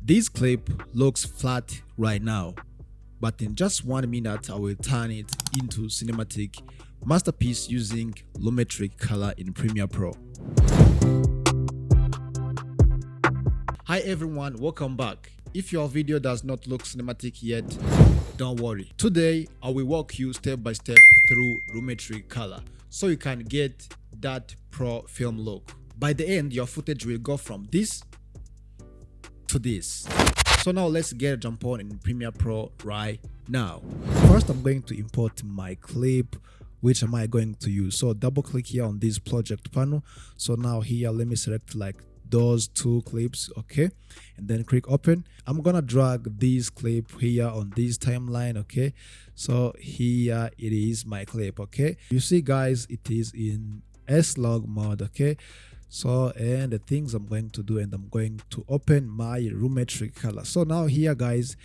This clip looks flat right now, but in just 1 minute I will turn it into cinematic masterpiece using Lumetric Color in Premiere Pro. Hi everyone, welcome back. If your video does not look cinematic yet, don't worry. Today I will walk you step by step through Lumetri Color so you can get that pro film look. By the end, your footage will go from this to this. So now let's get a jump on in Premiere Pro right now. First, I'm going to import my clip. Which am I going to use? So double click here on this project panel. So now here, let me select like those two clips, okay, and then click open. I'm gonna drag this clip here on this timeline, okay. So here it is, my clip, okay. You see guys, it is in S-Log mode, okay. So, and the things I'm going to do, and I'm going to open my Lumetri Color. So now here guys,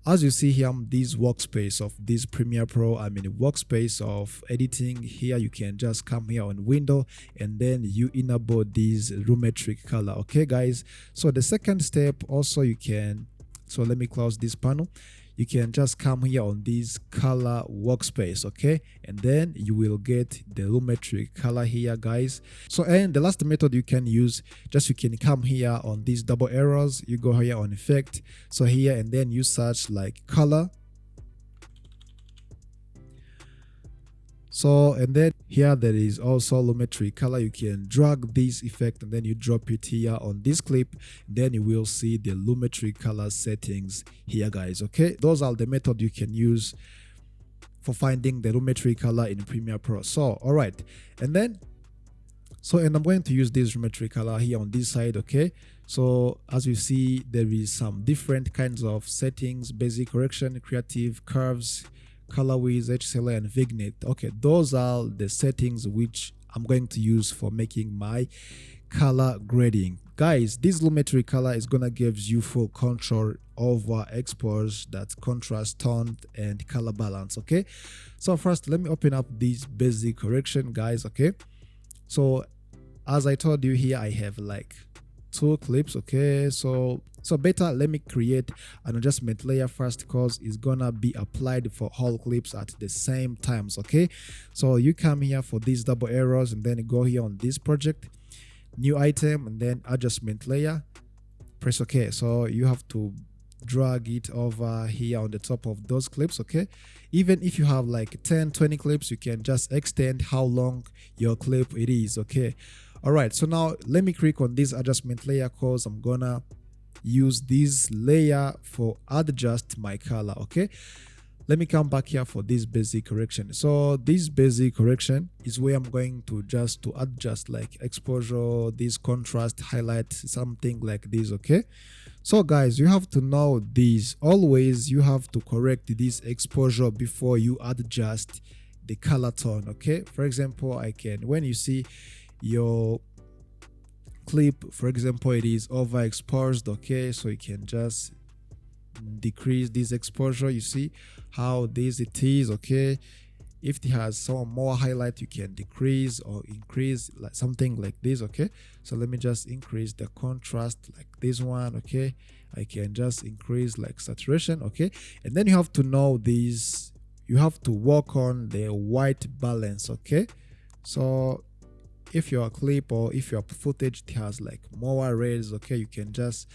as you see here, this workspace of this Premiere Pro, workspace of editing. Here you can just come here on window and then you enable this Lumetri Color, okay guys. So the second step also, you can, so let me close this panel. You can just come here on this color workspace, okay, and then you will get the Lumetri Color here guys. So, and the last method you can use, just you can come here on these double arrows, you go here on effect, so here, and then you search like color. So, and then here there is also Lumetri Color. You can drag this effect and then you drop it here on this clip. Then you will see the Lumetri Color settings here guys, okay. Those are the method you can use for finding the Lumetri Color in Premiere Pro. So, all right, and then, so, and I'm going to use this Lumetri Color here on this side, okay. So as you see, there is some different kinds of settings: basic, correction, creative, curves, color width, HCLA, and vignette. Okay, those are the settings which I'm going to use for making my color grading. Guys, this Lumetri Color is gonna give you full control over expose, that contrast, tone, and color balance, okay. So first, let me open up this basic correction guys, okay. So as I told you here, I have like two clips, okay. So better let me create an adjustment layer first, because it's gonna be applied for all clips at the same times, okay. So you come here for these double arrows and then go here on this project, new item, and then adjustment layer, press OK. So you have to drag it over here on the top of those clips, okay. Even if you have like 10-20 clips, you can just extend how long your clip it is, okay. All right, so now let me click on this adjustment layer, because I'm gonna use this layer for adjust my color, okay. Let me come back here for this basic correction. So this basic correction is where I'm going to just to adjust like exposure, this contrast, highlight, something like this, okay. So guys, you have to know this. Always you have to correct this exposure before you adjust the color tone, okay. For example, I can, when you see your clip, for example, it is overexposed, okay, so you can just decrease this exposure. You see how this it is, okay. If it has some more highlight, you can decrease or increase, like something like this, okay. So let me just increase the contrast like this one, okay. I can just increase like saturation, okay. And then you have to know this, you have to work on the white balance, okay. So if your clip or if your footage has like more reds, okay, you can just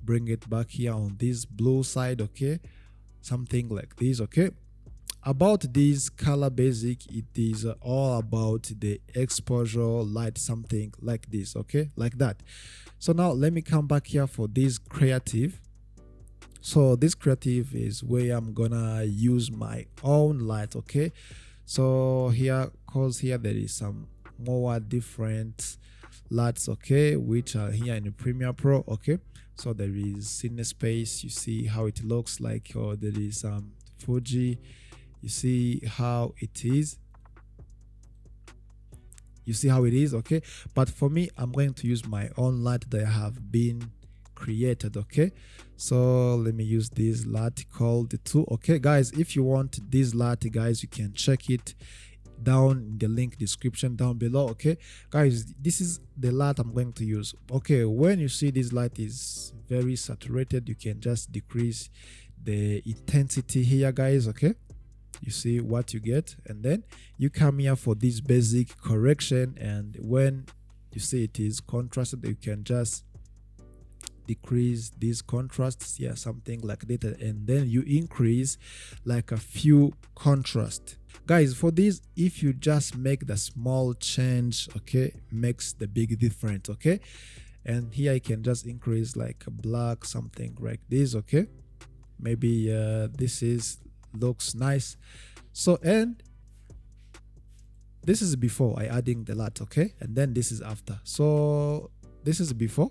bring it back here on this blue side, okay, something like this, okay. About this color basic, it is all about the exposure, light, something like this, okay, like that. So now let me come back here for this creative. So this creative is where I'm gonna use my own light, okay. So here, cause here there is some more different LUTs, okay, which are here in the Premiere Pro, okay. So there is scene space, you see how it looks like, or there is Fuji, you see how it is, you see how it is, okay. But for me, I'm going to use my own LUT that have been created, okay. So let me use this LUT called 2, okay guys. If you want this LUT guys, you can check it down in the link description down below. Okay guys, this is the light I'm going to use. Okay, when you see this light is very saturated, you can just decrease the intensity here guys. Okay, you see what you get, and then you come here for this basic correction, and when you see it is contrasted, you can just decrease these contrasts, yeah, something like that, and then you increase like a few contrast. Guys, for this, if you just make the small change, okay, makes the big difference. Okay, and here I can just increase like a black, something like this. Okay, maybe this is looks nice. So, and this is before I adding the LUT. Okay, and then this is after. So this is before.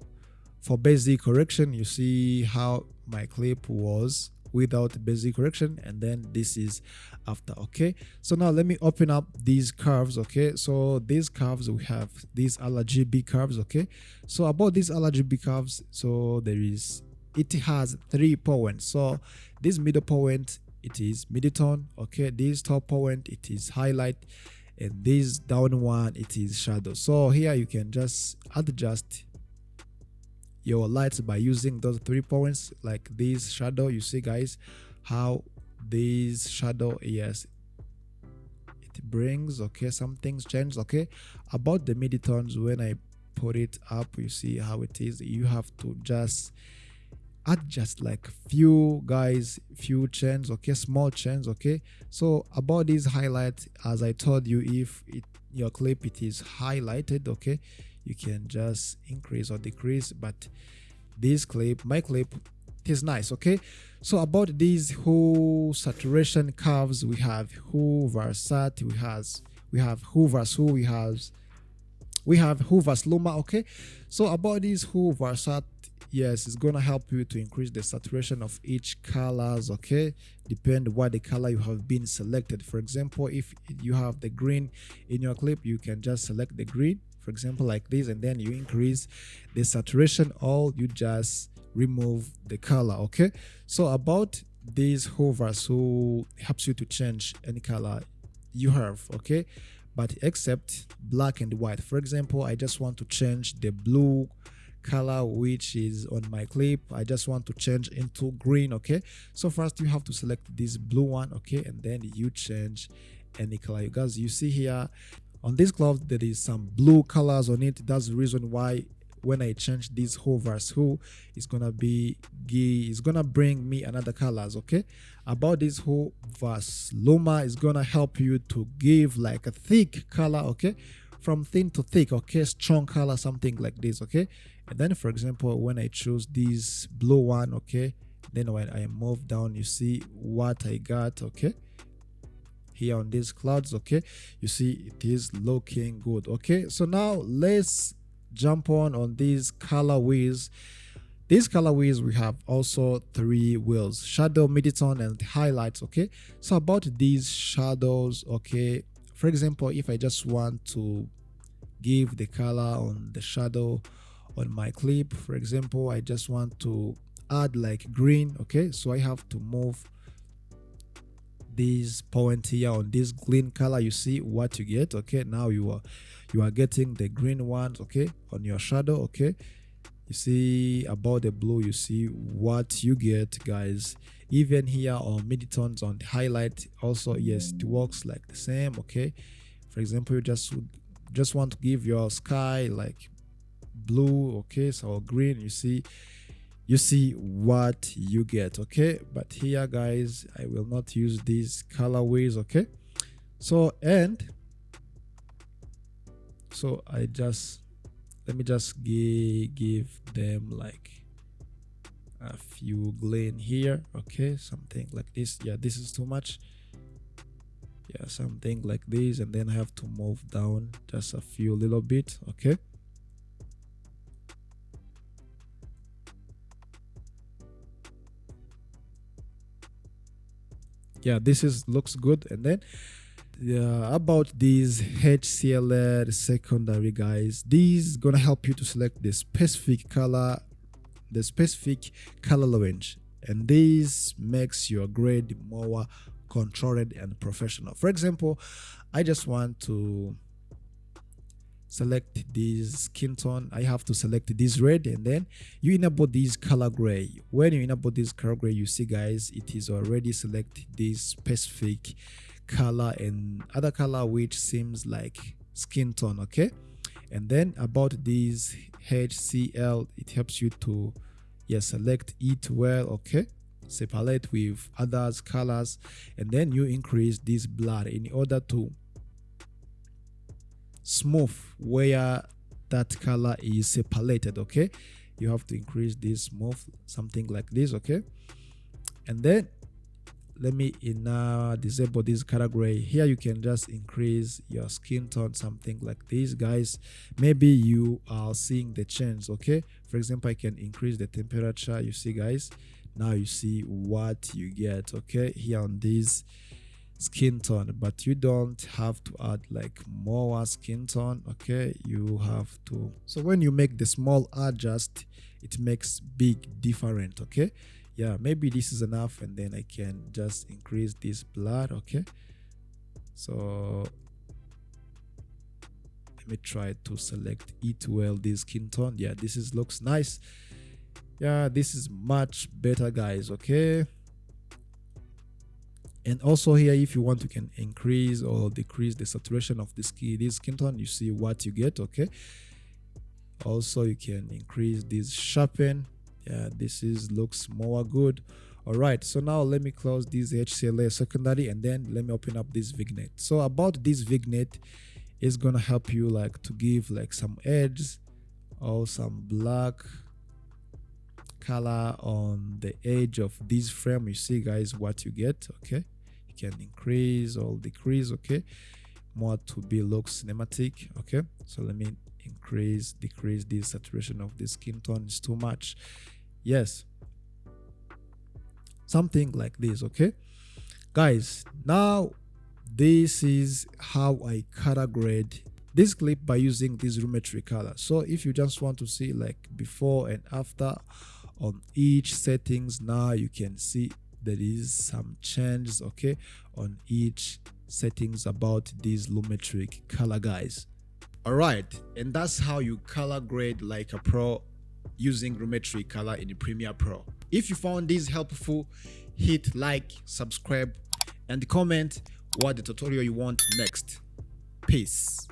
For basic correction, you see how my clip was without basic correction, and then this is after. Okay, so now let me open up these curves. Okay, so these curves, we have these RGB curves. Okay, so about these RGB curves, so it has 3 points. So this middle point, it is mid-tone. Okay, this top point, it is highlight, and this down one, it is shadow. So here you can just adjust your lights by using those 3 points, like this shadow. You see guys how this shadow, yes, it brings, okay, some things change. Okay, about the mid-tones, when I put it up, you see how it is. You have to just adjust like few guys, few change. Okay, small change. Okay, so about these highlights, as I told you, if your clip it is highlighted, okay, you can just increase or decrease, but this clip, my clip, it is nice. Okay, so about these whole saturation curves, we have who versat, we have who versus who, we have who versus luma. Okay, so about these who versat, yes, it's gonna help you to increase the saturation of each colors. Okay, depend what the color you have been selected. For example, if you have the green in your clip, you can just select the green, for example, like this, and then you increase the saturation, or you just remove the color. Okay, so about this hovers who helps you to change any color you have. Okay, but except black and white. For example, I just want to change the blue color which is on my clip, I just want to change into green. Okay, so first you have to select this blue one. Okay, and then you change any color. You guys, you see here on this cloud there is some blue colors on it. That's the reason why when I change this who versus who, it's gonna bring me another colors. Okay, about this who versus luma is gonna help you to give like a thick color. Okay, from thin to thick. Okay, strong color, something like this. Okay, and then for example, when I choose this blue one, okay, then when I move down, you see what I got. Okay, here on these clouds. Okay, you see it is looking good. Okay, so now let's jump on these color wheels. These color wheels, we have also 3 wheels: shadow, mid-tone, and highlights. Okay, so about these shadows, okay, for example, if I just want to give the color on the shadow on my clip, for example, I just want to add like green. Okay, so I have to move this point here on this green color. You see what you get. Okay, now you are getting the green ones. Okay, on your shadow. Okay, you see about the blue, you see what you get, guys. Even here on mid-tones on the highlight also, yes, it works like the same. Okay, for example, you just want to give your sky like blue. Okay, so green, you see what you get. Okay, but here, guys, I will not use these colorways. Okay, so let me just give them like a few gleam here. Okay, something like this. Yeah, this is too much. Yeah, something like this, and then I have to move down just a few little bit. Okay, yeah, looks good. And then about these HCLR secondary, guys, these gonna help you to select the specific color range, and this makes your grade more controlled and professional. For example, I just want to select this skin tone. I have to select this red, and then you enable this color gray. When you enable this color gray, you see guys, it is already select this specific color and other color which seems like skin tone. Okay, and then about this HCL, it helps you to select it well. Okay, separate with others colors, and then you increase this blur in order to smooth where that color is separated. Okay, you have to increase this smooth, something like this. Okay, and then let me disable this color gray. Here you can just increase your skin tone, something like this guys. Maybe you are seeing the change. Okay, for example, I can increase the temperature. You see guys, now you see what you get. Okay, here on this skin tone, but you don't have to add like more skin tone. Okay, you have to, so when you make the small adjust, it makes big difference. Okay, yeah, maybe this is enough, and then I can just increase this blur. Okay, so let me try to select it well, this skin tone. Yeah, this is looks nice. Yeah, this is much better guys. Okay, and also here, if you want, you can increase or decrease the saturation of this skin tone. You see what you get. Okay, also you can increase this sharpen. Yeah, this is looks more good. All right, so now let me close this HCLA secondary, and then let me open up this vignette. So about this vignette, is gonna help you like to give like some edges or some black color on the edge of this frame. You see guys what you get. Okay, you can increase or decrease. Okay, more to be look cinematic. Okay, so let me decrease this saturation of the skin tone. Is too much. Yes, something like this. Okay guys, now this is how I color grade this clip by using this Lumetri Color. So if you just want to see like before and after on each settings, now you can see there is some changes. Okay, on each settings about this Lumetric Color guys. All right, and that's how you color grade like a pro using Lumetri Color in the Premiere Pro. If you found this helpful, hit like, subscribe, and comment what the tutorial you want next. Peace.